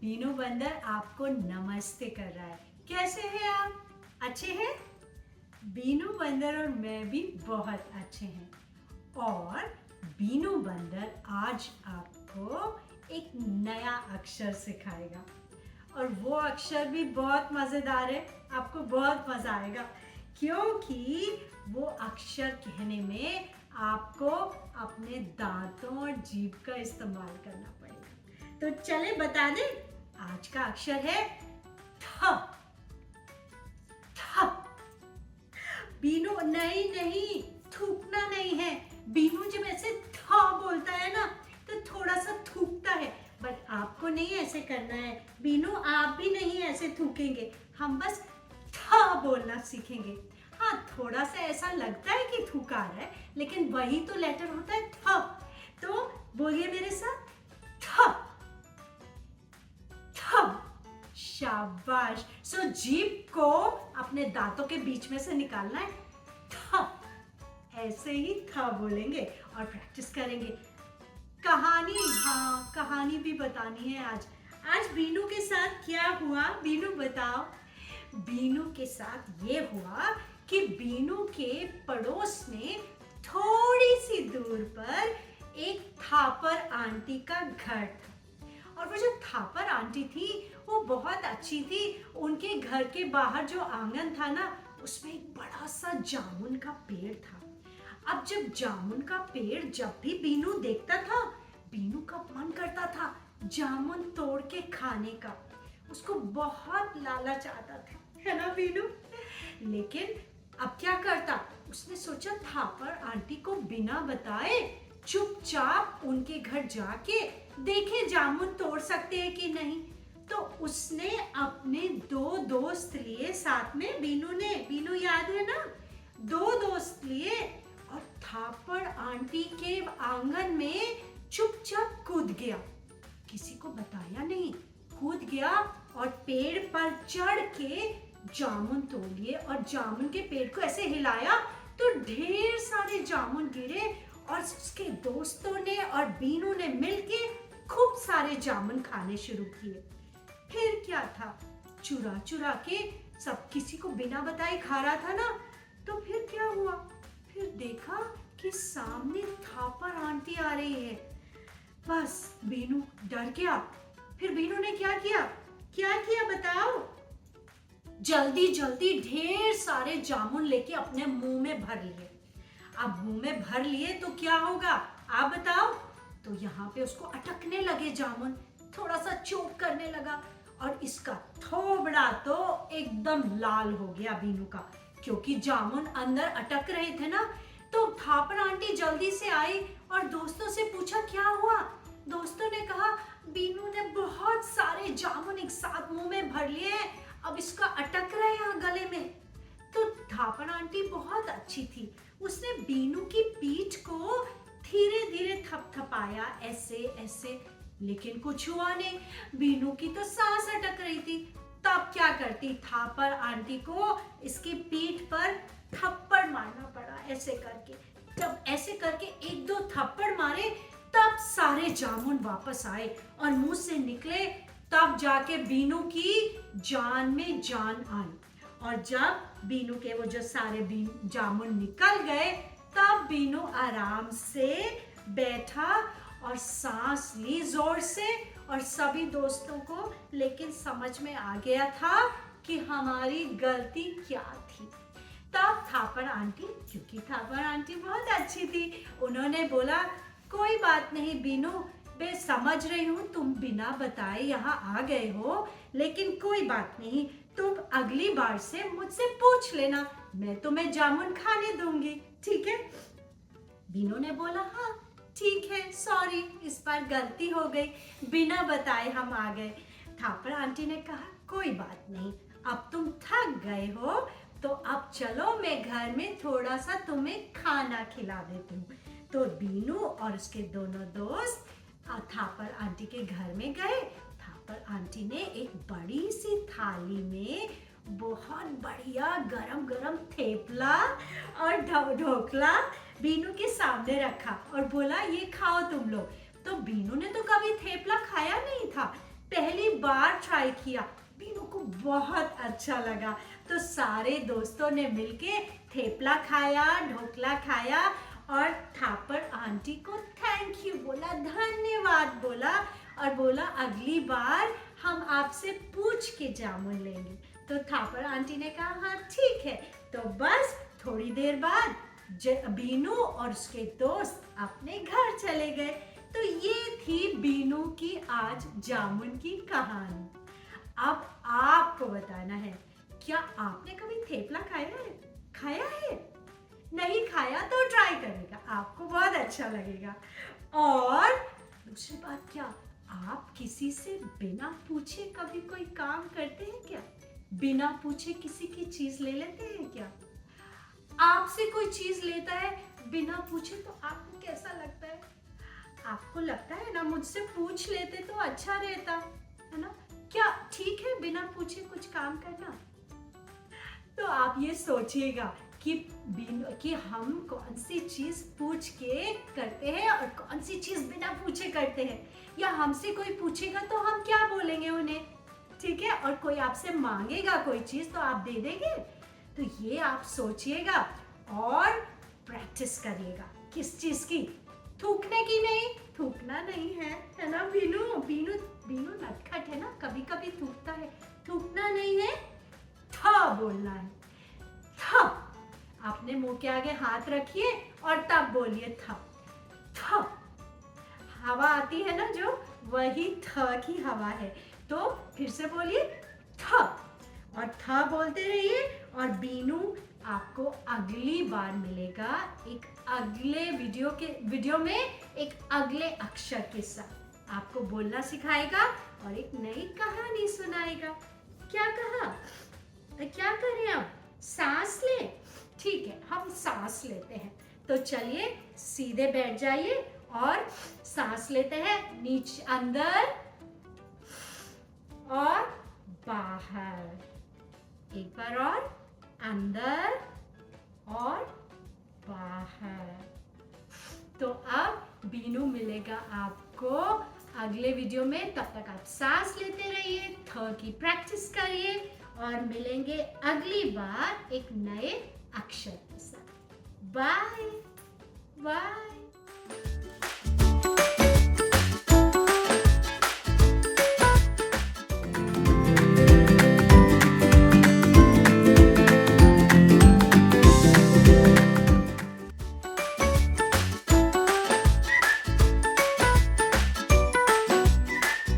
बीनू बंदर आपको नमस्ते कर रहा है। कैसे हैं आप? अच्छे हैं? बीनू बंदर और मैं भी बहुत अच्छे हैं। और बीनू बंदर आज आपको एक नया अक्षर सिखाएगा और वो अक्षर भी बहुत मजेदार है। आपको बहुत मजा आएगा क्योंकि वो अक्षर कहने में आपको अपने दांतों और जीभ का इस्तेमाल करना पड़ेगा। तो चले बता दें, आज का अक्षर है थ। थ। बीनू नहीं, थूकना नहीं है। बीनू जब ऐसे था बोलता है ना तो थोड़ा सा थूकता है, बट आपको नहीं ऐसे करना है। बीनू आप भी नहीं ऐसे थूकेंगे, हम बस था बोलना सीखेंगे। हाँ, थोड़ा सा ऐसा लगता है कि थूका रहा है, लेकिन वही तो लेटर होता है थ। तो बोलिए मेरे साथ, थ। थ। शाबाश। सो जीभ को अपने दांतों के बीच में से निकालना है। थ। ऐसे ही था बोलेंगे और प्रैक्टिस करेंगे। कहानी, हाँ कहानी भी बतानी है आज। आज बीनू के साथ क्या हुआ, बीनू बताओ। बीनू के साथ ये हुआ कि बीनू के पड़ोस में थोड़ी सी दूर पर एक थापर आंटी का घर था। और वो जो थापर आंटी थी वो बहुत अच्छी थी। उनके घर के बाहर जो आंगन था ना, उसमें एक बड़ा सा जामुन का पेड़ था। अब जब जामुन का पेड़ जब भी बीनू देखता था, बीनू का मन करता था जामुन तोड़ के खाने का। उसको बहुत लालच आता था, है ना बीनू? लेकिन अब क्या करता? उसने सोचा थापर आंटी को बिना बताए चुपचाप उनके घर जाके देखे जामुन तोड़ सकते हैं कि नहीं। तो उसने अपने दो दोस्त लिए साथ में। बीनू याद है ना? दो दोस्त लिए और थापर आंटी के आंगन में चुपचाप कूद गया। किसी को बताया नहीं, कूद गया और पेड़ पर चढ़ के जामुन तोड़ लिए। और जामुन के पेड़ को ऐसे हिलाया तो ढेर सारे जामुन गिरे और उसके दोस्तों ने और बीनू ने मिलके खूब सारे जामुन खाने शुरू किए। फिर क्या था, चुरा चुरा के सब किसी को बिना बताए खा रहा था ना। तो फिर क्या हुआ? फिर देखा कि सामने थापर आंटी आ रही है। बस बीनू डर गया। फिर बीनू ने क्या किया बताओ? जल्दी जल्दी ढेर सारे जामुन लेके अपने मुंह में भर लिए। अब मुंह में भर लिए तो क्या होगा आप बताओ? तो यहाँ पे उसको अटकने लगे जामुन, थोड़ा सा चोक करने लगा और इसका थोबड़ा तो एकदम लाल हो गया बीनू का, क्योंकि जामुन अंदर अटक रहे थे ना। तो थापर आंटी जल्दी से आई और दोस्तों से पूछा क्या हुआ। दोस्तों ने कहा बीनू ने बहुत सारे जामुन एक साथ मुंह में भर लिए हैं, अब इसका अटक रहा है यहाँ गले में। तो थापर आंटी बहुत अच्छी थी, उसने बीनू की पीठ को धीरे धीरे थपथपाया ऐसे ऐसे, लेकिन कुछ हुआ नहीं। बीनू की तो सांस अटक रही थी। तब क्या करती? थापर आंटी को इसकी पीठ पर थप्पड़ मारना पड़ा ऐसे करके। जब ऐसे करके एक दो थप्पड़ मारे तब सारे जामुन वापस आए और मुंह से निकले। तब जाके बीनू की जान में जान आई। और जब बीनू के वो जो सारे जामुन निकल गए, तब बीनू आराम से बैठा और सांस ली जोर से। और सभी दोस्तों को लेकिन समझ में आ गया था कि हमारी गलती क्या थी। तब थापर आंटी, क्योंकि थापर आंटी बहुत अच्छी थी, उन्होंने बोला कोई बात नहीं बीनू, मैं समझ रही हूँ तुम बिना बताए यहाँ आ गए हो, लेकिन कोई बात नहीं, तुम अगली बार से मुझसे पूछ लेना, मैं तुम्हें जामुन खाने दूंगी, ठीक है? बीनू ने बोला हाँ ठीक है, सॉरी इस बार गलती हो गई, बिना बताए हम आ गए। थापर आंटी ने कहा कोई बात नहीं, अब तुम थक गए हो तो अब चलो मैं घर में थोड़ा सा तुम्हें खाना खिला देती हूँ। तो बीनू और उसके दोनों दोस्त थापर आंटी के घर में गए। थापर आंटी ने एक बड़ी सी थाली में बहुत बढ़िया गरम गरम थेपला और ढोकला बीनू के सामने रखा और बोला ये खाओ तुम लोग। तो बीनू ने तो कभी थेपला खाया नहीं था, पहली बार बार ट्राई किया, बीनू को बहुत अच्छा लगा। तो सारे दोस्तों ने मिलके थेपला खाया, ढोकला खाया और थापर आंटी को थैंक यू बोला, धन्यवाद बोला और बोला अगली बार हम आपसे पूछ के जामुन लेंगे। तो थापर आंटी ने कहा हाँ ठीक है। तो बस थोड़ी देर बाद बीनू और उसके दोस्त अपने घर चले गए। तो ये थी बीनू की आज जामुन की कहानी। अब आपको बताना है, क्या आपने कभी थेपला खाया है? खाया है? नहीं खाया तो ट्राई करेगा, आपको बहुत अच्छा लगेगा। और दूसरी बात, क्या आप किसी से बिना पूछे कभी कोई काम करते हैं क्या? बिना पूछे किसी की चीज ले लेते हैं क्या? आपसे कोई चीज लेता है बिना पूछे तो आपको कैसा लगता है? आपको लगता है ना मुझसे पूछ लेते तो अच्छा रहता, है ना? क्या ठीक है बिना पूछे कुछ काम करना? तो आप ये सोचिएगा कि हम कौन सी चीज पूछ के करते हैं और कौन सी चीज बिना पूछे करते हैं। या हमसे कोई पूछेगा तो हम क्या बोलेंगे उन्हें, ठीक है? और कोई आपसे मांगेगा कोई चीज तो आप दे देंगे? तो ये आप सोचिएगा और प्रैक्टिस करिएगा। किस चीज की? थूकने की नहीं, थूकना नहीं है ना बीनू? बीनू बीनू नटखट है ना, कभी कभी थूकता है। थूकना नहीं है, था बोलना है। था, आपने मुंह के आगे हाथ रखिए और तब बोलिए था। था, हवा आती है ना जो, वही थ की हवा है। तो फिर से बोलिए था, और था बोलते रहिए। और बीनू आपको अगली बार मिलेगा एक अगले वीडियो में एक अगले अक्षर के साथ। आपको बोलना सिखाएगा और एक नई कहानी सुनाएगा। क्या कहा? क्या करें अब? सांस ले? ठीक है, हम सांस लेते हैं। तो चलिए सीधे बैठ जाइए और सांस लेते हैं, नीचे अंदर और बाहर। एक बार और, अंदर और बाहर। तो अब बीनू मिलेगा आपको अगले वीडियो में। तब तक आप सांस लेते रहिए, थ की प्रैक्टिस करिए और मिलेंगे अगली बार एक नए अक्षर के साथ। Bye bye.